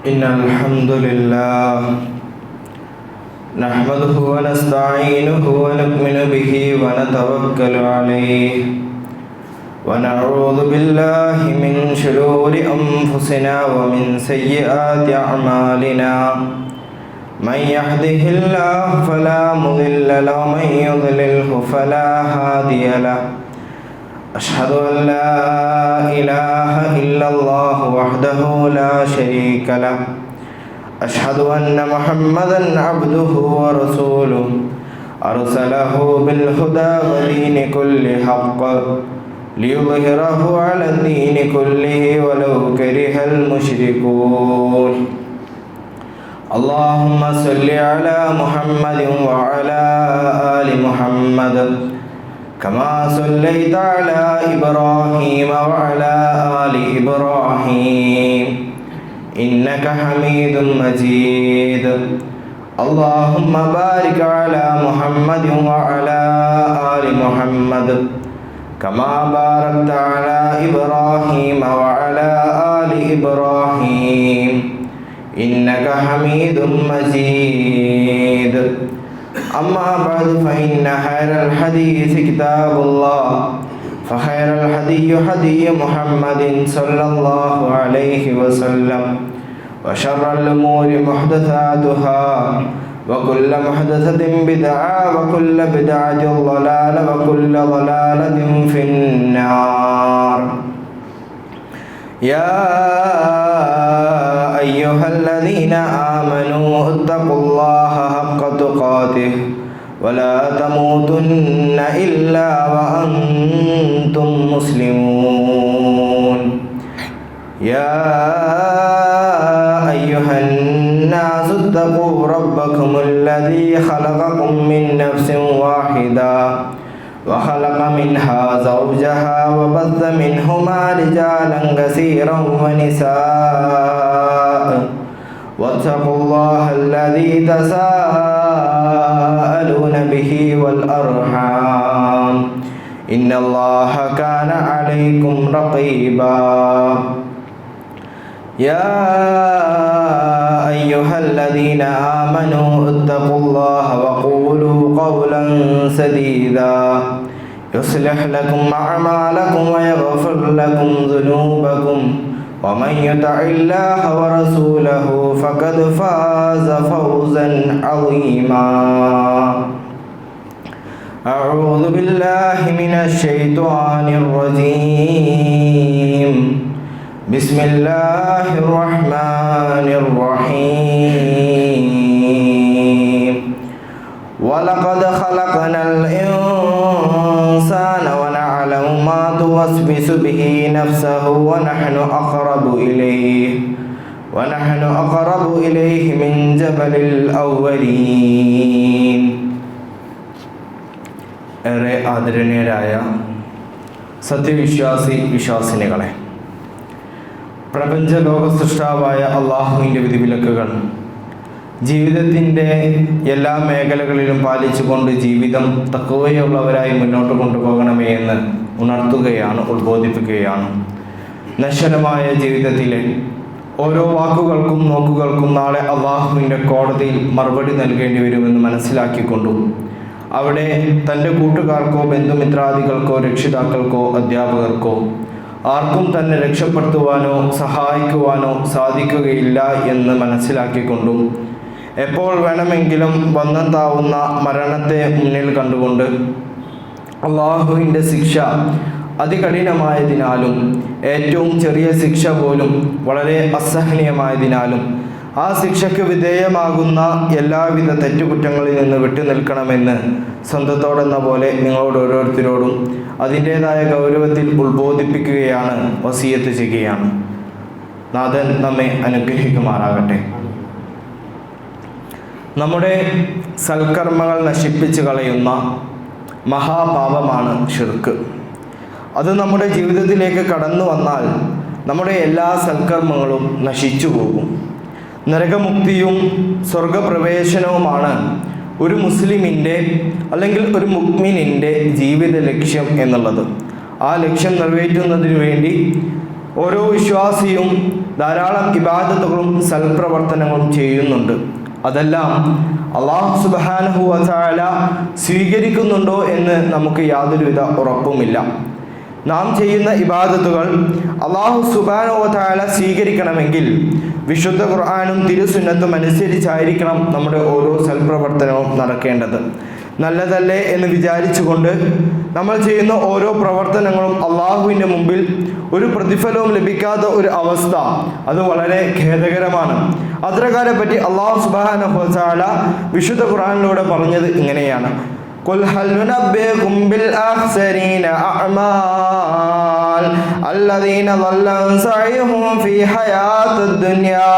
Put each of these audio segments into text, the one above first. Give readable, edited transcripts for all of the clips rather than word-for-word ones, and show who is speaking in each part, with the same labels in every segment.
Speaker 1: إن الحمد لله نحمده ونستعينه ونؤمن به ونتوكل عليه ونعوذ بالله من شرور أنفسنا ومن سيئات أعمالنا من يهده الله فلا مضل له ومن يضلله فلا هادي له أشهد أن لا إله إلا الله وحده لا شريك له أشهد أن محمدا عبده ورسوله أرسله بالهدى ودين كل حق ليظهره على الدين كله ولو كره المشركون اللهم صل على محمد وعلى آل محمد كما صليت على إبراهيم وعلى آل إبراهيم إنك حميد مجيد اللهم بارك على محمد وعلى آل محمد كما باركت على إبراهيم وعلى آل إبراهيم إنك حميد مجيد أما بعد فإن خير الحديث كتاب الله فخير الهدي هدي محمد صلى الله عليه وسلم وشر الأمور محدثاتها وكل محدثة بدعة وكل بدعة ضلالة وكل ضلالة في النار يا أيها الذين آمنوا اتقوا الله حق تقاته ولا تموتن إلا وأنتم مسلمون يا أيها الناس اتقوا ربكم الذي خلقكم من نفس واحدة وخلق منها زوجها وبث منهما رجالا كثيرا ونساء واتقوا الله الذي تساءلون به والأرحام إن الله كان عليكم رقيبا يا أيها الذين آمنوا اتقوا الله وقولوا قولا سديدا يصلح لكم أعمالكم ويغفر لكم ذنوبكم ومن يطع الله ورسوله فقد فاز فوزا عظيما أعوذ بالله من الشيطان الرجيم بسم الله الرحمن الرحيم ولقد خلقنا الإنسان ونعلم ما توسوس به نفسه ونحن أقرب إليه من جبل الأولين ഏറെ ആദരണീയരായ സത്യവിശ്വാസിനികളെ, പ്രപഞ്ച ലോക സൃഷ്ടാവായ അള്ളാഹുവിൻ്റെ വിധിവിലക്കുകൾ ജീവിതത്തിൻ്റെ എല്ലാ മേഖലകളിലും പാലിച്ചുകൊണ്ട് ജീവിതം തഖ്വയുള്ളവരായി മുന്നോട്ട് കൊണ്ടുപോകണമേ എന്ന് ഉണർത്തുകയാണ്, ഉത്ബോധിപ്പിക്കുകയാണ്. നശ്വരമായ ജീവിതത്തിലെ ഓരോ വാക്കുകൾക്കും നോക്കുകൾക്കും നാളെ അള്ളാഹുവിൻ്റെ കോടതിയിൽ മറുപടി നൽകേണ്ടി വരുമെന്ന് മനസ്സിലാക്കിക്കൊണ്ടും അവിടെ തൻ്റെ കൂട്ടുകാർക്കോ ബന്ധുമിത്രാദികൾക്കോ രക്ഷിതാക്കൾക്കോ അധ്യാപകർക്കോ ആർക്കും തന്നെ രക്ഷപ്പെടുത്തുവാനോ സഹായിക്കുവാനോ സാധിക്കുകയില്ല എന്ന് മനസ്സിലാക്കിക്കൊണ്ടും എപ്പോൾ വേണമെങ്കിലും വന്നെത്താവുന്ന മരണത്തെ മുന്നിൽ കണ്ടുകൊണ്ട് അള്ളാഹുവിൻ്റെ ശിക്ഷ അതികഠിനമായതിനാലും ഏറ്റവും ചെറിയ ശിക്ഷ പോലും വളരെ അസഹനീയമായതിനാലും ആ ശിക്ഷയ്ക്ക് വിധേയമാകുന്ന എല്ലാവിധ തെറ്റുകുറ്റങ്ങളിൽ നിന്ന് വിട്ടുനിൽക്കണമെന്ന് സ്വന്തത്തോടെന്ന പോലെ നിങ്ങളോട് ഓരോരുത്തരോടും അതിൻ്റേതായ ഗൗരവത്തിൽ ഉത്ബോധിപ്പിക്കുകയാണ്, വസിയത്ത് ചെയ്യുകയാണ്. നാഥൻ നമ്മെ അനുഗ്രഹിക്കുമാറാകട്ടെ. നമ്മുടെ സൽക്കർമ്മങ്ങൾ നശിപ്പിച്ച് കളയുന്ന മഹാപാപമാണ് ശിർക്ക്. അത് നമ്മുടെ ജീവിതത്തിലേക്ക് കടന്നു വന്നാൽ നമ്മുടെ എല്ലാ സൽക്കർമ്മങ്ങളും നശിച്ചു പോകും. നരകമുക്തിയും സ്വർഗപ്രവേശനവുമാണ് ഒരു മുസ്ലിമിൻ്റെ അല്ലെങ്കിൽ ഒരു മുഅ്മിനിൻ്റെ ജീവിത ലക്ഷ്യം എന്നുള്ളത്. ആ ലക്ഷ്യം നിറവേറ്റുന്നതിന് വേണ്ടി ഓരോ വിശ്വാസിയും ധാരാളം ഇബാദത്തുകളും സൽപ്രവർത്തനങ്ങളും ചെയ്യുന്നുണ്ട്. അതെല്ലാം അല്ലാഹു സുബ്ഹാനഹു വ തആല സ്വീകരിക്കുന്നുണ്ടോ എന്ന് നമുക്ക് യാതൊരുവിധ ഉറപ്പുമില്ല. നാം ചെയ്യുന്ന ഇബാദത്തുകൾ അല്ലാഹു സുബ്ഹാനഹു വ തആല സ്വീകരിക്കണമെങ്കിൽ വിശുദ്ധ ഖുർആനും തിരുസുന്നത്തും അനുസരിച്ചായിരിക്കണം നമ്മുടെ ഓരോ സൽപ്രവർത്തനവും നടക്കേണ്ടത്. നല്ലതല്ലേ എന്ന് വിചാരിച്ചുകൊണ്ട് നമ്മൾ ചെയ്യുന്ന ഓരോ പ്രവർത്തനങ്ങളും അള്ളാഹുവിൻ്റെ മുമ്പിൽ ഒരു പ്രതിഫലവും ലഭിക്കാത്ത ഒരു അവസ്ഥ, അത് വളരെ ഖേദകരമാണ്. അത്തരക്കാരെ പറ്റി അല്ലാഹു സുബ്ഹാനഹു വ തആല വിശുദ്ധ ഖുർആനിലൂടെ പറഞ്ഞത് ഇങ്ങനെയാണ്: ഖുൽ ഹൽ നുനബ്ബിഉകും ബിൽ അഖ്സരീന അഅമാൽ അല്ലദീന ളല്ല സഅയുഹും ഫീ ഹയാത്തിദ് ദുനിയാ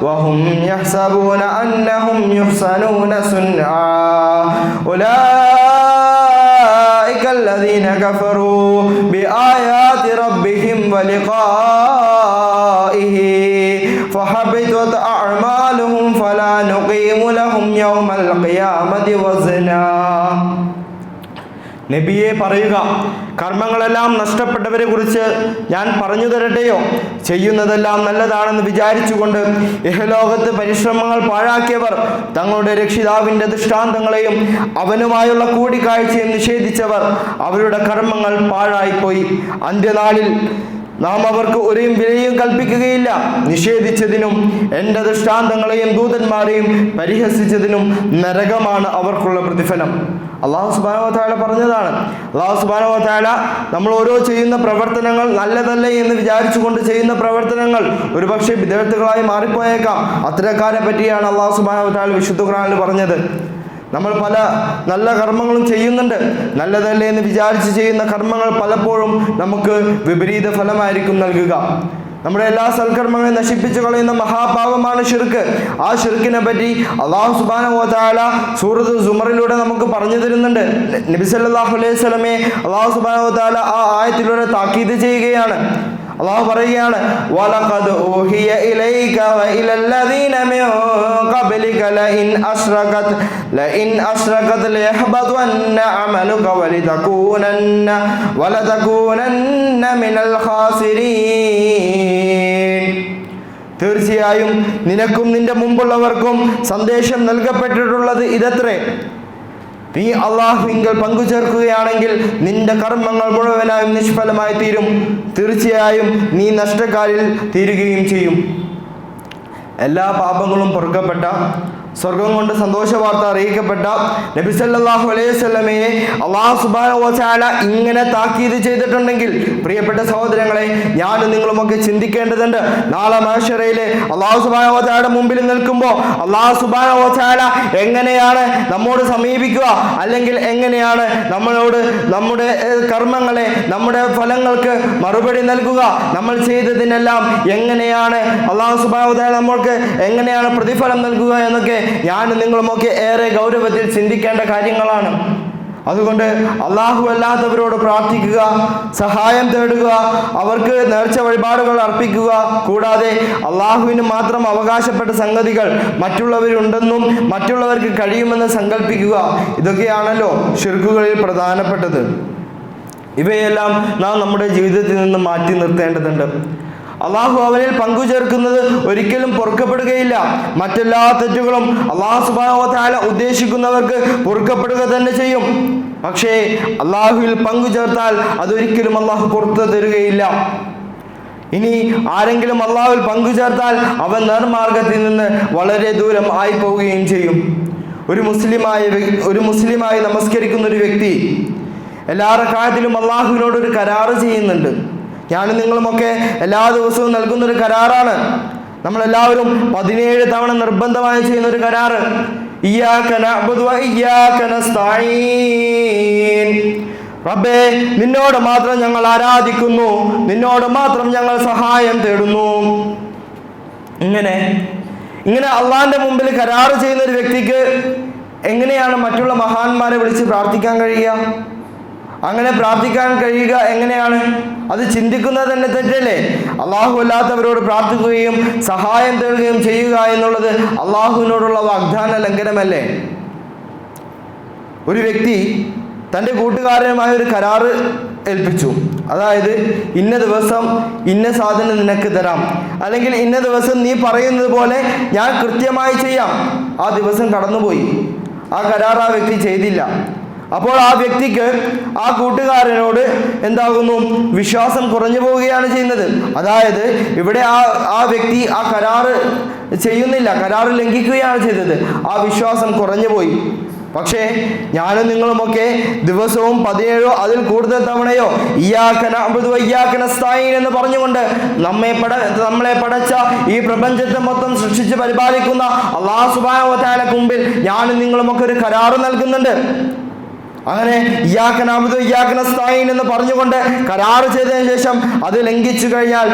Speaker 1: വഹും യഹ്സബൂന അന്നഹും യുഹ്സനൂന സുൻആ ഉലൈക അല്ലദീന കഫറൂ ബിആയാതി റബ്ബിഹിം വലിഖാഇഹി ഫഹബിതത് അഅമാലുഹും ഫലാ നുഖീമു ലഹും യൗമൽ ഖിയാമത്തി വസ്നാ. നബിയെ പറയുക, കർമ്മങ്ങളെല്ലാം നഷ്ടപ്പെട്ടവരെ കുറിച്ച് ഞാൻ പറഞ്ഞു തരട്ടെയോ? ചെയ്യുന്നതെല്ലാം നല്ലതാണെന്ന് വിചാരിച്ചുകൊണ്ട് ഇഹലോകത്ത് പരിശ്രമങ്ങൾ പാഴാക്കിയവർ, തങ്ങളുടെ രക്ഷിതാവിൻ്റെ ദൃഷ്ടാന്തങ്ങളെയും അവനുമായുള്ള കൂടിക്കാഴ്ചയും നിഷേധിച്ചവർ, അവരുടെ കർമ്മങ്ങൾ പാഴായിപ്പോയി. അന്ത്യനാളിൽ നാം അവർക്ക് ഒരു വിലയും കൽപ്പിക്കുകയില്ല. നിഷേധിച്ചതിനും എൻ്റെ ദൃഷ്ടാന്തങ്ങളെയും ദൂതന്മാരെയും പരിഹസിച്ചതിനും നരകമാണ് അവർക്കുള്ള പ്രതിഫലം. അല്ലാഹു സുബ്ഹാനഹു വ തആല പറഞ്ഞതാണ്. അല്ലാഹു സുബ്ഹാനഹു വ തആല നമ്മൾ ഓരോ ചെയ്യുന്ന പ്രവർത്തനങ്ങൾ നല്ലതല്ലേ എന്ന് വിചാരിച്ചുകൊണ്ട് ചെയ്യുന്ന പ്രവർത്തനങ്ങൾ ഒരുപക്ഷെ വിദഗ്ധകളായി മാറിപ്പോയേക്കാം. അത്തരക്കാരെ പറ്റിയാണ് അല്ലാഹു സുബ്ഹാനഹു വ തആല വിശുദ്ധ ഖുർആനിൽ പറഞ്ഞത്. നമ്മൾ പല നല്ല കർമ്മങ്ങളും ചെയ്യുന്നുണ്ട്. നല്ലതല്ലേ എന്ന് വിചാരിച്ച് ചെയ്യുന്ന കർമ്മങ്ങൾ പലപ്പോഴും നമുക്ക് വിപരീത ഫലമായിരിക്കും നൽകുക. നമ്മുടെ എല്ലാ സൽക്കർമ്മങ്ങളെയും നശിപ്പിച്ചു കളയുന്ന മഹാപാപമാണ് ശിർക്ക്. ആ ശിർക്കിനെ പറ്റി അല്ലാഹു സുബ്ഹാനഹു വ തആല സൂറത്തുൽ സുമറിലൂടെ നമുക്ക് പറഞ്ഞു തരുന്നുണ്ട്. നബി സല്ലല്ലാഹു അലൈഹി വസല്ലമയെ അല്ലാഹു സുബ്ഹാനഹു വ തആല ആ ആയത്തിലൂടെ താക്കീത് ചെയ്യുകയാണ്. അല്ലാഹു പറയുകയാണ്: വലഖദ് ഊഹിയ ഇലൈക വഇലല്ലദീന മിൻ ഖബ്ലിക ലഇൻ അശ്റകത് ലയഹ്ബതുന്ന അമലുക വലതകൂനന്ന മിനൽ ഖാസിരീൻ. തീർച്ചയായും നിനക്കും നിന്റെ മുമ്പുള്ളവർക്കും സന്ദേശം നൽകപ്പെട്ടിട്ടുള്ളത് ഇതത്രേ: നീ അള്ളാഹുവിങ്കൽ പങ്കുചേർക്കുകയാണെങ്കിൽ നിന്റെ കർമ്മങ്ങൾ മുഴുവനായും നിഷ്ഫലമായി തീരും. തീർച്ചയായും നീ നഷ്ടക്കാരിൽ തീരുകയും ചെയ്യും. എല്ലാ പാപങ്ങളും പൊറുക്കപ്പെട്ട, സ്വർഗം കൊണ്ട് സന്തോഷ വാർത്ത അറിയിക്കപ്പെട്ട നബി സല്ലല്ലാഹു അലൈഹി വസല്ലമയെ അല്ലാഹു സുബ്ഹാനഹു വ തആല ഇങ്ങനെ താക്കീത് ചെയ്തിട്ടുണ്ടെങ്കിൽ, പ്രിയപ്പെട്ട സഹോദരങ്ങളെ, ഞാനും നിങ്ങളുമൊക്കെ ചിന്തിക്കേണ്ടതുണ്ട്. നാളെ മഹ്ശറയിലെ അല്ലാഹു സുബ്ഹാനഹു വ തആലയുടെ മുമ്പിൽ നിൽക്കുമ്പോൾ അല്ലാഹു സുബ്ഹാനഹു വ തആല എങ്ങനെയാണ് നമ്മോട് സമീപിക്കുക, അല്ലെങ്കിൽ എങ്ങനെയാണ് നമ്മളോട് നമ്മുടെ കർമ്മങ്ങളെ, നമ്മുടെ ഫലങ്ങൾക്ക് മറുപടി നൽകുക, നമ്മൾ ചെയ്തതിനെല്ലാം എങ്ങനെയാണ് അല്ലാഹു സുബ്ഹാനഹു വ തആല നമ്മൾക്ക് എങ്ങനെയാണ് പ്രതിഫലം നൽകുക എന്നൊക്കെ ഞാനും നിങ്ങളുമൊക്കെ ഏറെ ഗൗരവത്തിൽ ചിന്തിക്കേണ്ട കാര്യങ്ങളാണ്. അതുകൊണ്ട് അള്ളാഹു അല്ലാത്തവരോട് പ്രാർത്ഥിക്കുക, സഹായം തേടുക, അവർക്ക് നേർച്ച വഴിപാടുകൾ അർപ്പിക്കുക. കൂടാതെ അള്ളാഹുവിന് മാത്രം അവകാശപ്പെട്ട സംഗതികൾ മറ്റുള്ളവരുണ്ടെന്നും മറ്റുള്ളവർക്ക് കഴിയുമെന്ന് സങ്കല്പിക്കുക. ഇതൊക്കെയാണല്ലോ ശിർക്കുകളിൽ പ്രധാനപ്പെട്ടത്. ഇവയെല്ലാം നാം നമ്മുടെ ജീവിതത്തിൽ നിന്ന് മാറ്റി നിർത്തേണ്ടതുണ്ട്. അള്ളാഹു അവനിൽ പങ്കുചേർക്കുന്നത് ഒരിക്കലും പൊറുക്കപ്പെടുകയില്ല. മറ്റെല്ലാ തെറ്റുകളും അള്ളാഹു സുബ്ഹാനഹു വ തആല ഉദ്ദേശിക്കുന്നവർക്ക് പൊറുക്കപ്പെടുക തന്നെ ചെയ്യും. പക്ഷേ അള്ളാഹുവിൽ പങ്കുചേർത്താൽ അതൊരിക്കലും അള്ളാഹു പുറത്തു തരുകയില്ല. ഇനി ആരെങ്കിലും അള്ളാഹുവിൽ പങ്കുചേർത്താൽ അവൻ നേർമാർഗത്തിൽ നിന്ന് വളരെ ദൂരം ആയി പോവുകയും ചെയ്യും. ഒരു മുസ്ലിമായി നമസ്കരിക്കുന്ന ഒരു വ്യക്തി എല്ലാ റക്അത്തിലും അള്ളാഹുവിനോട് ഒരു കരാറ് ചെയ്യുന്നുണ്ട്. ഞാനും നിങ്ങളുമൊക്കെ എല്ലാ ദിവസവും നൽകുന്നൊരു കരാറാണ്. നമ്മളെല്ലാവരും 17 തവണ നിർബന്ധമായി ചെയ്യുന്ന ഒരു കരാറ്: ഇയ്യാക നഅ്ബുദു വ ഇയ്യാക നസ്തഈൻ. റബ്ബേ, നിന്നോട് മാത്രം ഞങ്ങൾ ആരാധിക്കുന്നു, നിന്നോട് മാത്രം ഞങ്ങൾ സഹായം തേടുന്നു. ഇങ്ങനെ അള്ളാഹിന്റെ മുമ്പിൽ കരാറ് ചെയ്യുന്ന ഒരു വ്യക്തിക്ക് എങ്ങനെയാണ് മറ്റുള്ള മഹാന്മാരെ വിളിച്ച് പ്രാർത്ഥിക്കാൻ കഴിയുക? അങ്ങനെ പ്രാർത്ഥിക്കാൻ കഴിയുക എങ്ങനെയാണ്? അത് ചിന്തിക്കുന്നത് തന്നെ തെറ്റല്ലേ? അള്ളാഹു അല്ലാത്തവരോട് പ്രാർത്ഥിക്കുകയും സഹായം തേടുകയും ചെയ്യുക എന്നുള്ളത് അള്ളാഹുവിനോടുള്ള വാഗ്ദാന ലംഘനമല്ലേ? ഒരു വ്യക്തി തൻ്റെ കൂട്ടുകാരനുമായ ഒരു കരാറ് ഏൽപ്പിച്ചു. അതായത് ഇന്ന ദിവസം ഇന്ന സാധനം നിനക്ക് തരാം, അല്ലെങ്കിൽ ഇന്ന ദിവസം നീ പറയുന്നത് പോലെ ഞാൻ കൃത്യമായി ചെയ്യാം. ആ ദിവസം കടന്നുപോയി, ആ കരാർ ആ വ്യക്തി ചെയ്തില്ല. അപ്പോൾ ആ വ്യക്തിക്ക് ആ കൂട്ടുകാരനോട് എന്താകുന്നു? വിശ്വാസം കുറഞ്ഞു പോവുകയാണ് ചെയ്യുന്നത്. അതായത് ഇവിടെ ആ വ്യക്തി ആ കരാറ് ചെയ്യുന്നില്ല, കരാറ് ലംഘിക്കുകയാണ് ചെയ്തത്. ആ വിശ്വാസം കുറഞ്ഞു പോയി. പക്ഷേ ഞാനും നിങ്ങളുമൊക്കെ ദിവസവും 17 അതിൽ കൂടുതൽ തവണയോ ഇയ്യാക നഅ്ബുദു വ ഇയ്യാക നസ്തഈൻ എന്ന് പറഞ്ഞുകൊണ്ട് നമ്മളെ പടച്ച ഈ പ്രപഞ്ചത്തെ മൊത്തം സൃഷ്ടിച്ച് പരിപാലിക്കുന്ന അല്ലാഹു സുബ്ഹാനഹു വ തആലക്ക് മുമ്പിൽ ഞാനും നിങ്ങളുമൊക്കെ ഒരു കരാറ് നൽകുന്നുണ്ട്. അങ്ങനെ ഇയ്യാക നഅ്ബുദു വ ഇയ്യാക നസ്തഈൻ എന്ന് പറഞ്ഞുകൊണ്ട് കരാറ് ചെയ്തതിനു ശേഷം അത് ലംഘിച്ചു കഴിഞ്ഞാൽ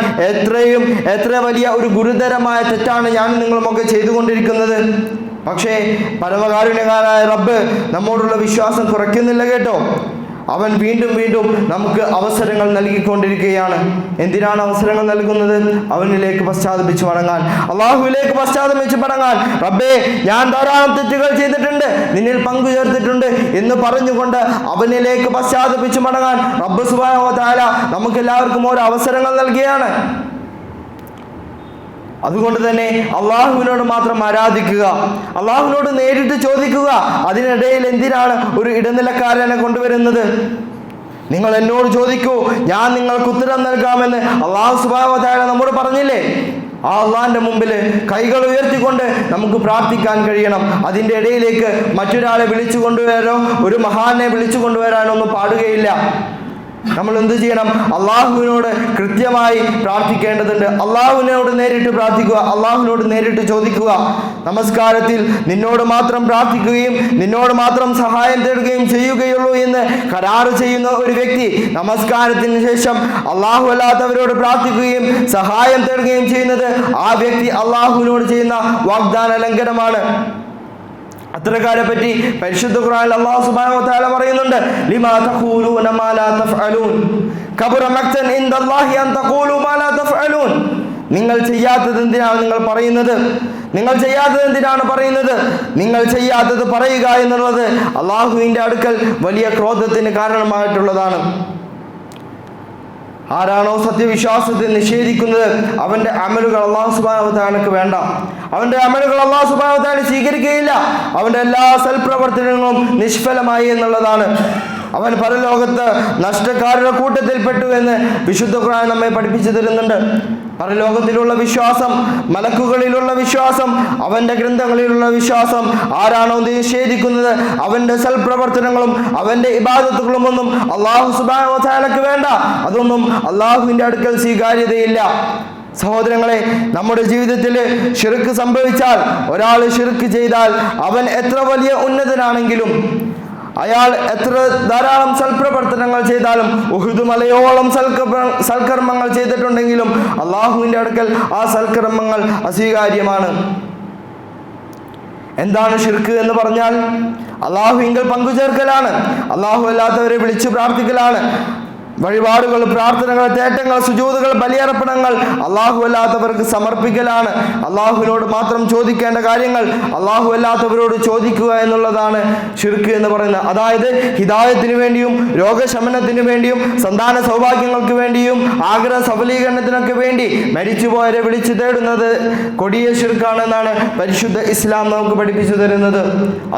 Speaker 1: എത്ര വലിയ ഒരു ഗുരുതരമായ തെറ്റാണ് ഞാനും നിങ്ങളുമൊക്കെ ചെയ്തുകൊണ്ടിരിക്കുന്നത്. പക്ഷേ പരമകാരുണ്യകാരനായ റബ്ബ് നമ്മോടുള്ള വിശ്വാസം കുറയ്ക്കുന്നില്ല കേട്ടോ. അവൻ വീണ്ടും വീണ്ടും നമുക്ക് അവസരങ്ങൾ നൽകിക്കൊണ്ടിരിക്കുകയാണ്. എന്തിനാണ് അവസരങ്ങൾ നൽകുന്നത്? അവനിലേക്ക് പശ്ചാത്തപിച്ച് മടങ്ങാൻ, അള്ളാഹുവിലേക്ക് പശ്ചാത്തപിച്ച് മടങ്ങാൻ. റബ്ബേ, ഞാൻ ധാരാളം തെറ്റുകൾ ചെയ്തിട്ടുണ്ട്, നിന്നിൽ പങ്കു ചേർത്തിട്ടുണ്ട് എന്ന് പറഞ്ഞുകൊണ്ട് അവനിലേക്ക് പശ്ചാത്തപിച്ച് മടങ്ങാൻ റബ്ബ് സുബ്ഹാനഹു വ തആല നമുക്ക് എല്ലാവർക്കും ഓരോ അവസരങ്ങൾ നൽകുകയാണ്. അതുകൊണ്ട് തന്നെ അള്ളാഹുവിനോട് മാത്രം ആരാധിക്കുക, അള്ളാഹുവിനോട് നേരിട്ട് ചോദിക്കുക. അതിനിടയിൽ എന്തിനാണ് ഒരു ഇടനിലക്കാരനെ കൊണ്ടുവരുന്നത്? നിങ്ങൾ എന്നോട് ചോദിക്കൂ, ഞാൻ നിങ്ങൾക്ക് ഉത്തരം നൽകാമെന്ന് അള്ളാഹു സുബ്ഹാനഹു വ തആല നമ്മോട് പറഞ്ഞില്ലേ? ആ അള്ളാഹിന്റെ മുമ്പിൽ കൈകൾ ഉയർത്തിക്കൊണ്ട് നമുക്ക് പ്രാർത്ഥിക്കാൻ കഴിയണം. അതിൻ്റെ ഇടയിലേക്ക് മറ്റൊരാളെ വിളിച്ചു കൊണ്ടുവരാനോ ഒരു മഹാനെ വിളിച്ചു കൊണ്ടുവരാനോ ഒന്നും പാടുകയില്ല. നമ്മൾ എന്ത് ചെയ്യണം? അള്ളാഹുവിനോട് കൃത്യമായി പ്രാർത്ഥിക്കേണ്ടതുണ്ട്. അള്ളാഹുവിനോട് നേരിട്ട് പ്രാർത്ഥിക്കുക, അള്ളാഹുവിനോട് നേരിട്ട് ചോദിക്കുക. നമസ്കാരത്തിൽ നിന്നോട് മാത്രം പ്രാർത്ഥിക്കുകയും നിന്നോട് മാത്രം സഹായം തേടുകയും ചെയ്യുകയുള്ളൂ എന്ന് കരാറ് ചെയ്യുന്ന ഒരു വ്യക്തി നമസ്കാരത്തിന് ശേഷം അള്ളാഹു അല്ലാത്തവരോട് പ്രാർത്ഥിക്കുകയും സഹായം തേടുകയും ചെയ്യുന്നത് ആ വ്യക്തി അള്ളാഹുവിനോട് ചെയ്യുന്ന വാഗ്ദാന ലംഘനമാണ്. അത്തരക്കാരെ പറ്റി പരിശുദ്ധ ഖുർആനിൽ അല്ലാഹു സുബ്ഹാനഹു വ തആല പറയുന്നുണ്ട്, ലിമാ തഖൂലൂന മാ ലാ തഫ്അലൂൻ കബറ മഖ്തൻ ഇൻദല്ലാഹി അൻ തഖൂലു മാ ലാ തഫ്അലൂൻ. നിങ്ങൾ ചെയ്യാത്തത് എന്തിനാണ് നിങ്ങൾ പറയുന്നത്? നിങ്ങൾ ചെയ്യാത്തത് എന്തിനാണ് പറയുന്നത്? നിങ്ങൾ ചെയ്യാത്തത് പറയുക എന്നുള്ളത് അള്ളാഹുവിൻ്റെ അടുക്കൽ വലിയ ക്രോധത്തിന് കാരണമായിട്ടുള്ളതാണ്. ആരാണോ സത്യവിശ്വാസത്തെ നിഷേധിക്കുന്നത് അവന്റെ അമലുകൾ അല്ലാഹു സുബ്ഹാനഹു വ തആലക്ക് വേണ്ട, അവന്റെ അമലുകൾ അല്ലാഹു സുബ്ഹാനഹു വ തആല സ്വീകരിക്കുകയില്ല. അവന്റെ എല്ലാ സൽപ്രവർത്തനങ്ങളും നിഷ്ഫലമായി എന്നുള്ളതാണ്. അവൻ പരലോകത്ത് നഷ്ടക്കാരുടെ കൂട്ടത്തിൽപ്പെട്ടു എന്ന് വിശുദ്ധ ഖുർആൻ നമ്മെ പഠിപ്പിച്ചു തരുന്നുണ്ട്. പരലോകത്തിലുള്ള വിശ്വാസം, മലക്കുകളിലുള്ള വിശ്വാസം, അവന്റെ ഗ്രന്ഥങ്ങളിലുള്ള വിശ്വാസം ആരാണോ നിഷേധിക്കുന്നത് അവന്റെ സൽപ്രവർത്തനങ്ങളും അവന്റെ ഇബാദത്തുകളും ഒന്നും അല്ലാഹു സുബ്ഹാനഹു വ തആലക്ക് വേണ്ട. അതൊന്നും അല്ലാഹുവിന്റെ അടുക്കൽ സ്വീകാര്യതയില്ല. സഹോദരങ്ങളെ, നമ്മുടെ ജീവിതത്തിൽ ശിർക്ക് സംഭവിച്ചാൽ, ഒരാൾ ശിർക്ക് ചെയ്താൽ അവൻ എത്ര വലിയ ഉന്നതനാണെങ്കിലും, അയാൾ എത്ര ധാരാളം സൽപ്രവർത്തനങ്ങൾ ചെയ്താലും, ഉഹുദ് മലയോളം സൽക്കർമ്മങ്ങൾ ചെയ്തിട്ടുണ്ടെങ്കിലും അള്ളാഹുവിൻ്റെ അടുക്കൽ ആ സൽക്കർമ്മങ്ങൾ അസ്വീകാര്യമാണ്. എന്താണ് ശിർക്ക് എന്ന് പറഞ്ഞാൽ? അള്ളാഹുവിങ്കൽ പങ്കുചേർക്കലാണ്, അള്ളാഹു അല്ലാത്തവരെ വിളിച്ചു പ്രാർത്ഥിക്കലാണ്. വഴിപാടുകൾ, പ്രാർത്ഥനകൾ, തേട്ടങ്ങൾ, സുജൂദുകൾ, ബലിയർപ്പണങ്ങൾ അള്ളാഹു അല്ലാത്തവർക്ക് സമർപ്പിക്കലാണ്. അള്ളാഹുവിനോട് മാത്രം ചോദിക്കേണ്ട കാര്യങ്ങൾ അള്ളാഹു അല്ലാത്തവരോട് ചോദിക്കുക എന്നുള്ളതാണ് ശിർക്ക് എന്ന് പറയുന്നത്. അതായത് ഹിദായത്തിന് വേണ്ടിയും രോഗശമനത്തിന് വേണ്ടിയും സന്താന സൗഭാഗ്യങ്ങൾക്ക് വേണ്ടിയും ആഗ്രഹ സഫലീകരണത്തിനൊക്കെ വേണ്ടി മരിച്ചുപോയവരെ വിളിച്ചു തേടുന്നത് കൊടിയ ശിർക്കാണെന്നാണ് പരിശുദ്ധ ഇസ്ലാം നമുക്ക് പഠിപ്പിച്ചു തരുന്നത്.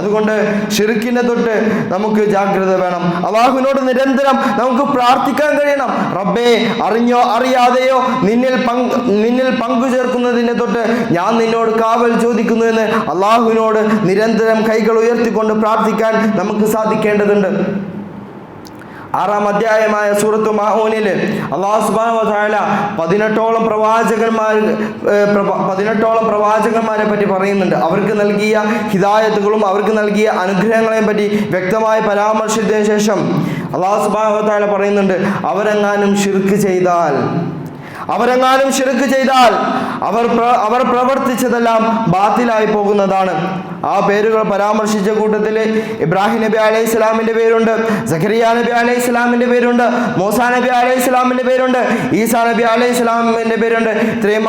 Speaker 1: അതുകൊണ്ട് ശിർക്കിനെ തൊട്ട് നമുക്ക് ജാഗ്രത വേണം. അള്ളാഹുവിനോട് നിരന്തരം നമുക്ക് പ്രാർത്ഥിക്കാൻ കഴിയണം. റബ്ബേ, അറിഞ്ഞോ അറിയാതെയോ നിന്നിൽ പങ്കു ചേർക്കുന്നതിനെ തൊട്ട് ഞാൻ നിന്നോട് കാവൽ ചോദിക്കുന്നു എന്ന് അള്ളാഹുവിനോട് നിരന്തരം കൈകൾ ഉയർത്തിക്കൊണ്ട് പ്രാർത്ഥിക്കാൻ നമുക്ക് സാധിക്കേണ്ടതുണ്ട്. 6-ാം അധ്യായമായ സൂറത്ത് മാഊനിൽ അല്ലാഹു സുബ്ഹാനഹു വ തആല 18ഓളം പ്രവാചകന്മാരെ പറ്റി പറയുന്നുണ്ട്. അവർക്ക് നൽകിയ ഹിദായത്തുകളും അവർക്ക് നൽകിയ അനുഗ്രഹങ്ങളെയും പറ്റി വ്യക്തമായി പരാമർശിച്ചതിന് ശേഷം അല്ലാഹു സുബ്ഹാനഹു വ തആല പറയുന്നുണ്ട്, അവരെങ്ങാനും ശിർക്ക് ചെയ്താൽ, അവരെങ്ങാനും ശിർക്ക് ചെയ്താൽ അവർ പ്രവർത്തിച്ചതെല്ലാം ബാത്തിലായി പോകുന്നതാണ്. ആ പേരുകൾ പരാമർശിച്ച കൂട്ടത്തിൽ ഇബ്രാഹിം നബി അലൈഹി ഇസ്ലാമിന്റെ പേരുണ്ട്, സഖറിയ നബി അലൈഹി ഇസ്ലാമിന്റെ പേരുണ്ട്, മൂസാ നബി അലൈഹി ഇസ്ലാമിന്റെ പേരുണ്ട്, ഈസാ നബി അലൈഹി ഇസ്ലാമിന്റെ പേരുണ്ട്. ഇത്രയും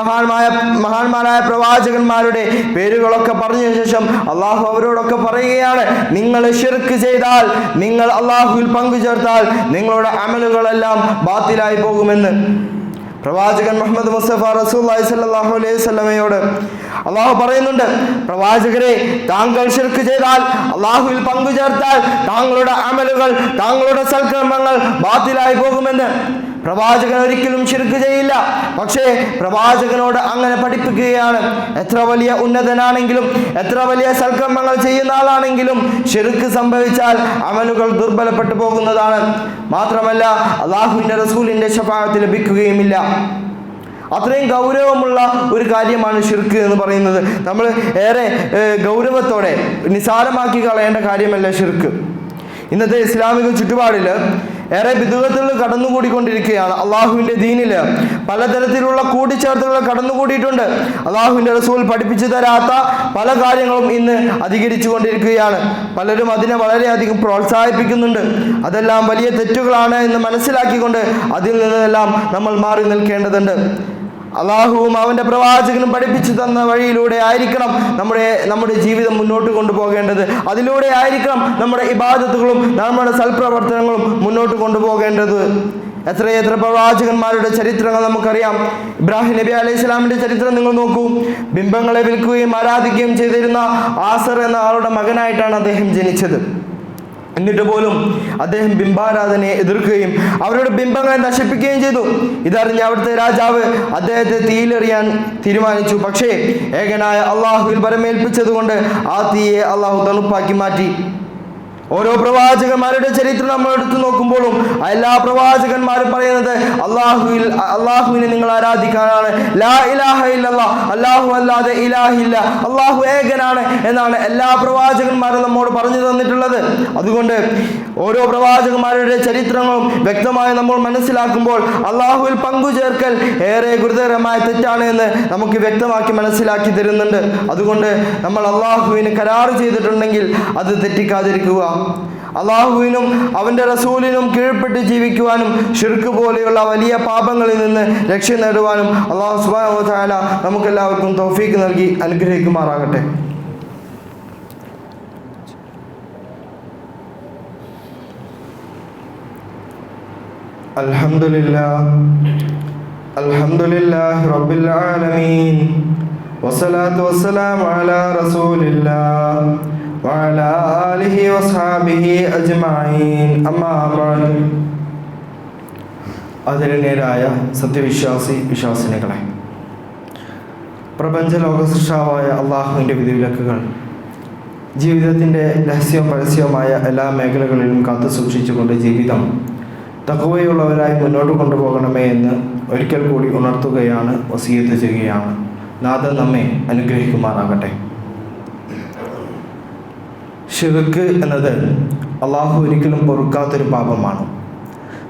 Speaker 1: മഹാന്മാരായ പ്രവാചകന്മാരുടെ പേരുകളൊക്കെ പറഞ്ഞ ശേഷം അള്ളാഹു അവരോടൊക്കെ പറയുകയാണ്, നിങ്ങൾ ശിർക്ക് ചെയ്താൽ, നിങ്ങൾ അള്ളാഹുവിൽ പങ്കുചേർത്താൽ നിങ്ങളുടെ അമലുകളെല്ലാം ബാത്തിലായി പോകുമെന്ന് പ്രവാചകൻ മുഹമ്മദ് മുസ്തഫ റസൂലുള്ളാഹി സ്വല്ലല്ലാഹു അലൈഹി വസല്ലമയോട് അള്ളാഹു പറയുന്നുണ്ട്, പ്രവാചകരെ, താങ്കൾ ശിർക്ക് ചെയ്താൽ, അള്ളാഹുവിൽ പങ്കുചേർത്താൽ താങ്കളുടെ അമലുകൾ, താങ്കളുടെ സൽക്കർമ്മങ്ങൾ ബാത്തിലായി പോകുമെന്ന്. പ്രവാചകൻ ഒരിക്കലും ശിർക്ക് ചെയ്യില്ല. പക്ഷേ പ്രവാചകനോട് അങ്ങനെ പഠിപ്പിക്കുകയാണ്. എത്ര വലിയ ഉന്നതനാണെങ്കിലും, എത്ര വലിയ സൽക്കർമ്മങ്ങൾ ചെയ്യുന്ന ആളാണെങ്കിലും ശിർക്ക് സംഭവിച്ചാൽ അമലുകൾ ദുർബലപ്പെട്ടു പോകുന്നതാണ്. മാത്രമല്ല അള്ളാഹുവിൻ്റെ റസൂലിൻ്റെ ശഫാഅത്ത് ലഭിക്കുകയുമില്ല. അത്രയും ഗൗരവമുള്ള ഒരു കാര്യമാണ് ശിർക്ക് എന്ന് പറയുന്നത്. നമ്മൾ ഏറെ ഗൗരവത്തോടെ നിസാരമാക്കി കളയേണ്ട കാര്യമല്ല ശിർക്ക്. ഇന്നത്തെ ഇസ്ലാമിക ചുറ്റുപാടിൽ ഏറെ ബിദ്അത്തുകൾ കടന്നുകൂടിക്കൊണ്ടിരിക്കുകയാണ്. അള്ളാഹുവിൻ്റെ ദീനിൽ പലതരത്തിലുള്ള കൂട്ടിച്ചേർത്തുകൾ കടന്നുകൂടിയിട്ടുണ്ട്. അള്ളാഹുവിൻ്റെ റസൂൽ പഠിപ്പിച്ചു തരാത്ത പല കാര്യങ്ങളും ഇന്ന് അധികരിച്ചു കൊണ്ടിരിക്കുകയാണ്. പലരും അതിനെ വളരെയധികം പ്രോത്സാഹിപ്പിക്കുന്നുണ്ട്. അതെല്ലാം വലിയ തെറ്റുകളാണ് എന്ന് മനസ്സിലാക്കിക്കൊണ്ട് അതിൽ നിന്നെല്ലാം നമ്മൾ മാറി നിൽക്കേണ്ടതുണ്ട്. അള്ളാഹുവും അവൻ്റെ പ്രവാചകനും പഠിപ്പിച്ചു തന്ന വഴിയിലൂടെ ആയിരിക്കണം നമ്മുടെ ജീവിതം മുന്നോട്ട് കൊണ്ടുപോകേണ്ടത്. അതിലൂടെ ആയിരിക്കണം നമ്മുടെ ഇബാദത്തുകളും നമ്മുടെ സൽപ്രവർത്തനങ്ങളും മുന്നോട്ട് കൊണ്ടുപോകേണ്ടത്. എത്രയെത്ര പ്രവാചകന്മാരുടെ ചരിത്രങ്ങൾ നമുക്കറിയാം. ഇബ്രാഹിം നബി അലൈഹി ഇസ്ലാമിൻ്റെ ചരിത്രം നിങ്ങൾ നോക്കൂ. ബിംബങ്ങളെ വിൽക്കുകയും ആരാധിക്കുകയും ചെയ്തിരുന്ന ആസർ എന്ന ആളുടെ മകനായിട്ടാണ് അദ്ദേഹം ജനിച്ചത്. എന്നിട്ട് പോലും അദ്ദേഹം ബിംബാരാധനയെ എതിർക്കുകയും അവരുടെ ബിംബങ്ങളെ നശിപ്പിക്കുകയും ചെയ്തു. ഇതറിഞ്ഞ് അവിടുത്തെ രാജാവ് അദ്ദേഹത്തെ തീയിലെറിയാൻ തീരുമാനിച്ചു. പക്ഷേ ഏകനായ അള്ളാഹുവിൽ പരമേൽപ്പിച്ചതുകൊണ്ട് ആ തീയെ അള്ളാഹു തണുപ്പാക്കി മാറ്റി. ഓരോ പ്രവാചകന്മാരുടെ ചരിത്രം നമ്മൾ എടുത്തു നോക്കുമ്പോഴും എല്ലാ പ്രവാചകന്മാരും പറയുന്നത് അള്ളാഹുവിനെ നിങ്ങൾ ആരാധിക്കാനാണ്. ലാ ഇലാഹ ഇല്ലല്ലാഹ്, അല്ലാഹു അല്ലാതെ ഇലാഹില്ല, അള്ളാഹു ഏകനാണ് എന്നാണ് എല്ലാ പ്രവാചകന്മാരും നമ്മോട് പറഞ്ഞു തന്നിട്ടുള്ളത്. അതുകൊണ്ട് ഓരോ പ്രവാചകന്മാരുടെ ചരിത്രങ്ങളും വ്യക്തമായി നമ്മൾ മനസ്സിലാക്കുമ്പോൾ അള്ളാഹുവിൽ പങ്കുചേർക്കൽ ഏറെ ഗുരുതരമായ തെറ്റാണ് എന്ന് നമുക്ക് വ്യക്തമാക്കി മനസ്സിലാക്കി തരുന്നുണ്ട്. അതുകൊണ്ട് നമ്മൾ അള്ളാഹുവിന് കരാറ് ചെയ്തിട്ടുണ്ടെങ്കിൽ അത് തെറ്റിക്കാതിരിക്കുക. അള്ളാഹുവിനും അവൻ്റെ റസൂലിനും കീഴ്പ്പെട്ട് ജീവിക്കുവാനും ശിർക്ക് പോലെയുള്ള വലിയ പാപങ്ങളിൽ നിന്ന് രക്ഷ നേടുവാനും അള്ളാഹു സുബ്ഹാനഹു വ തആല നമുക്കെല്ലാവർക്കും തൗഫീക്ക് നൽകി അനുഗ്രഹിക്കുമാറാകട്ടെ. അൽഹംദുലില്ലാഹി റബ്ബിൽ ആലമീൻ വസ്സലാത്തു വസ്സലാമു അലാ റസൂലില്ലാഹ് വഅലാ ആലിഹി വസ്ഹാബിഹി അജ്മഈൻ. അമ്മാ ബഅദ്. ആദരണീയരായ വിശ്വാസിനികളെ, പ്രപഞ്ച ലോക സൃഷ്ടാവായ അള്ളാഹുവിൻ്റെ വിധിവിലക്കുകൾ ജീവിതത്തിൻ്റെ രഹസ്യവും പരസ്യവുമായ എല്ലാ മേഖലകളിലും കാത്തു സൂക്ഷിച്ചുകൊണ്ട് ജീവിതം തഖ്വയുള്ളവരായി മുന്നോട്ട് കൊണ്ടുപോകണമേ എന്ന് ഒരിക്കൽ കൂടി ഉണർത്തുകയാണ്, വസിയത്ത് ചെയ്യുകയാണ്. നാഥൻ നമ്മെ അനുഗ്രഹിക്കുമാറാകട്ടെ. ശിർക്ക് എന്നത് അള്ളാഹു ഒരിക്കലും പൊറുക്കാത്തൊരു പാപമാണ്.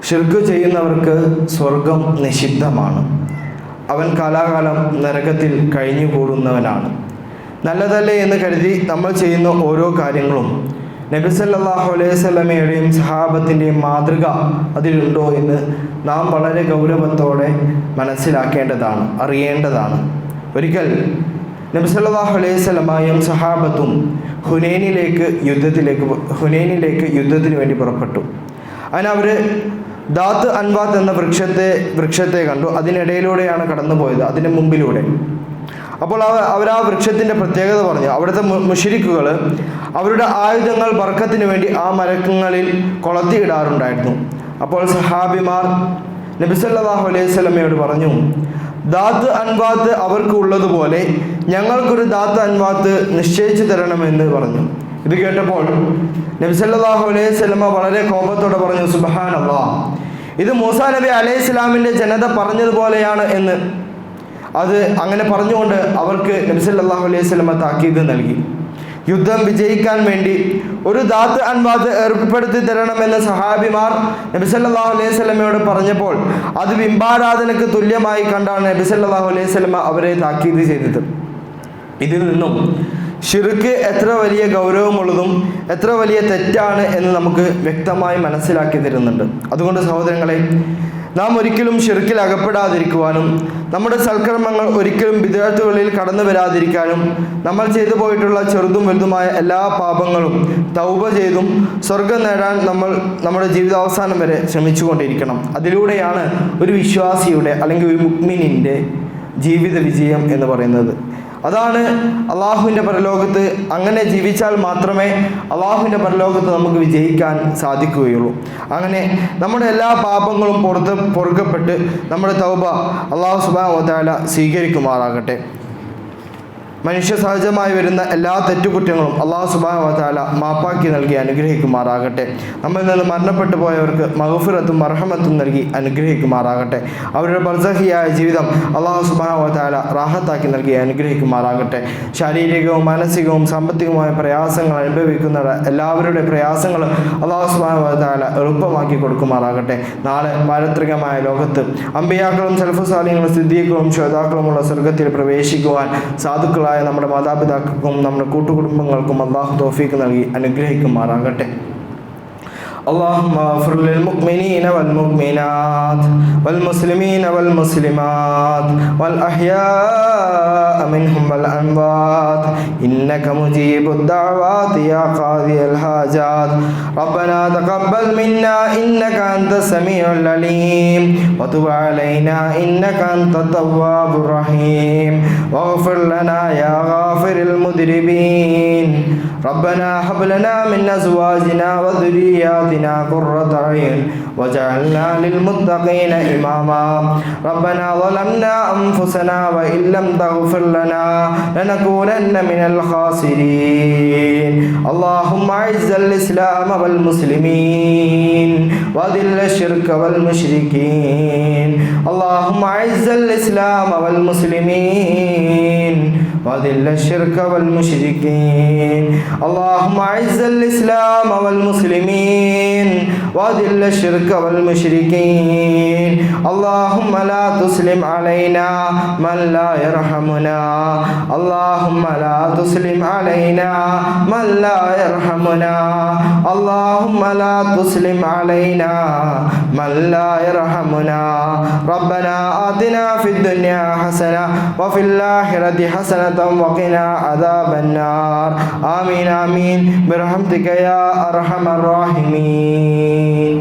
Speaker 1: ശിർക്ക് ചെയ്യുന്നവർക്ക് സ്വർഗം നിഷിദ്ധമാണ്. അവൻ കാലാകാലം നരകത്തിൽ കഴിഞ്ഞുകൂടുന്നവനാണ്. നല്ലതല്ലേ എന്ന് കരുതി നമ്മൾ ചെയ്യുന്ന ഓരോ കാര്യങ്ങളും നബി സല്ലല്ലാഹു അലൈഹി വസല്ലമയുടെയും സഹാബത്തിൻ്റെയും മാതൃക അതിലുണ്ടോ എന്ന് നാം വളരെ ഗൗരവത്തോടെ മനസ്സിലാക്കേണ്ടതാണ്, അറിയേണ്ടതാണ്. ഒരിക്കൽ നബി സല്ലല്ലാഹു അലൈഹി വസല്ലമയും സഹാബത്തും ഹുനൈനിലേക്ക് യുദ്ധത്തിന് വേണ്ടി പുറപ്പെട്ടു. അങ്ങനെ അവർ ദാത്ത് അൻവാത്ത് എന്ന വൃക്ഷത്തെ കണ്ടു. അതിനിടയിലൂടെയാണ് കടന്നു പോയത്, അതിന് മുമ്പിലൂടെ. അപ്പോൾ അവർ ആ വൃക്ഷത്തിൻ്റെ പ്രത്യേകത പറഞ്ഞു. അവിടുത്തെ മുശ്രിക്കുകൾ അവരുടെ ആയുധങ്ങൾ ബർക്കത്തിന് വേണ്ടി ആ മരങ്ങളിൽ കൊളത്തിയിടാറുണ്ടായിരുന്നു. അപ്പോൾ സഹാബിമാർ നബി സല്ലല്ലാഹു അലൈഹി വസല്ലമയോട് പറഞ്ഞു, ദാത്ത് അൻവാത്ത് അവർക്ക് ഉള്ളതുപോലെ ഞങ്ങൾക്കൊരു ദാത്ത് അൻവാത്ത് നിശ്ചയിച്ചു തരണമെന്ന് പറഞ്ഞു. ഇത് കേട്ടപ്പോൾ നബി സല്ലല്ലാഹു അലൈഹി വസല്ലമ വളരെ കോപത്തോടെ പറഞ്ഞു, സുബ്ഹാനല്ലാഹ്, ഇത് മൂസാ നബി അലൈഹി ഇസ്ലാമിൻ്റെ ജനത പറഞ്ഞതുപോലെയാണ് എന്ന്. അത് അങ്ങനെ പറഞ്ഞുകൊണ്ട് അവർക്ക് നബി സല്ലല്ലാഹു അലൈഹി വസല്ലമ താക്കീത് നൽകി. യുദ്ധം വിജയിക്കാൻ വേണ്ടി ഒരു ദാത്ത് അൻവാത്ത് ഏർപ്പെടുത്തി തരണമെന്ന് സഹാബിമാർ നബി സല്ലല്ലാഹു അലൈഹി വസല്ലമയോട് പറഞ്ഞപ്പോൾ അത് ബിംബാരാധനക്ക് തുല്യമായി കണ്ടാണ് നബി സല്ലല്ലാഹു അലൈഹി വസല്ലമ അവരെ താക്കീത് ചെയ്തത്. ഇതിൽ നിന്നും ശിർക്ക് എത്ര വലിയ ഗൗരവമുള്ളതും എത്ര വലിയ തെറ്റാണ് എന്ന് നമുക്ക് വ്യക്തമായി മനസ്സിലാക്കി തരുന്നുണ്ട്. അതുകൊണ്ട് സഹോദരങ്ങളെ, നാം ഒരിക്കലും ശിർക്കിൽ അകപ്പെടാതിരിക്കുവാനും നമ്മുടെ സൽക്കർമ്മങ്ങൾ ഒരിക്കലും ബിദ്അത്തുകളിൽ കടന്നു വരാതിരിക്കാനും നമ്മൾ ചെയ്തു പോയിട്ടുള്ള ചെറുതും വലുതുമായ എല്ലാ പാപങ്ങളും തൗബ ചെയ്തും സ്വർഗം നേടാൻ നമ്മൾ നമ്മുടെ ജീവിതാവസാനം വരെ ശ്രമിച്ചുകൊണ്ടിരിക്കണം. അതിലൂടെയാണ് ഒരു വിശ്വാസിയുടെ അല്ലെങ്കിൽ ഒരു മുഅ്മിനിൻ്റെ ജീവിത വിജയം എന്ന് പറയുന്നത്. അതാണ് അള്ളാഹുവിൻ്റെ പരലോകത്ത്. അങ്ങനെ ജീവിച്ചാൽ മാത്രമേ അള്ളാഹുവിൻ്റെ പരലോകത്ത് നമുക്ക് വിജയിക്കാൻ സാധിക്കുകയുള്ളൂ. അങ്ങനെ നമ്മുടെ എല്ലാ പാപങ്ങളും പൊറുക്കപ്പെട്ട് നമ്മുടെ തൗബ അള്ളാഹു സുബ്ഹാനഹു വ തആല സ്വീകരിക്കുമാറാകട്ടെ. മനുഷ്യ സഹജമായി വരുന്ന എല്ലാ തെറ്റുകുറ്റങ്ങളും അള്ളാഹു സുബ്ഹാനഹു വ തആല മാപ്പാക്കി നൽകി അനുഗ്രഹിക്കുമാറാകട്ടെ. നമ്മിൽ നിന്ന് മരണപ്പെട്ടു പോയവർക്ക് മഗ്ഫിറത്തും മർഹമത്തും നൽകി അനുഗ്രഹിക്കുമാറാകട്ടെ. അവരുടെ ബർസഖിയായ ജീവിതം അള്ളാഹു സുബ്ഹാനഹു വ തആല റാഹത്താക്കി നൽകി അനുഗ്രഹിക്കുമാറാകട്ടെ. ശാരീരികവും മാനസികവും സാമ്പത്തികവുമായ പ്രയാസങ്ങൾ അനുഭവിക്കുന്ന എല്ലാവരുടെ പ്രയാസങ്ങൾ അള്ളാഹു സുബ്ഹാനഹു വ തആല എളുപ്പമാക്കി കൊടുക്കുമാറാകട്ടെ. നാളെ പാരത്രികമായ ലോകത്ത് അമ്പിയാക്കളും സലഫു സാലിഹീങ്ങളും സിദ്ദീഖുകളും ശുഹദാക്കളുമുള്ള സ്വർഗത്തിൽ പ്രവേശിക്കുവാൻ സാധുക്കളായ നമ്മുടെ മാതാപിതാക്കൾക്കും നമ്മുടെ കൂട്ടുകുടുംബങ്ങൾക്കും അല്ലാഹു തൗഫീഖ് നൽകി അനുഗ്രഹിക്കുമാറാകട്ടെ. اللهم اغفر للمؤمنين والمؤمنات والمسلمين والمسلمات والأحياء منهم والأموات إنك مجيب الدعوات يا قاضي الحاجات. ربنا تقبل منا إنك أنت السميع العليم وتب علينا إنك أنت التواب الرحيم واغفر لنا يا غافر المذنبين. ربنا هب لنا من أزواجنا وذرياتنا قرة أعين واجعلنا للمتقين إماما. ربنا ظلمنا أنفسنا وإن لم تغفر لنا لنكونن من الخاسرين. اللهم أعز الإسلام والمسلمين وأذل الشرك والمشركين. اللهم أعز الإسلام والمسلمين وأذل الشرك والمشركين. اللهم أعز الإسلام والمسلمين وأذل الشرك والمشركين. اللهم لا تسلم علينا من لا يرحمنا. اللهم لا تسلم علينا من لا يرحمنا. اللهم لا تسلم علينا من لا يرحمنا. ربنا آتنا في الدنيا حسنة وفي الآخرة حسنة وقنا عذاب النار. آمين آمين برحمتك يا أرحم الراحمين.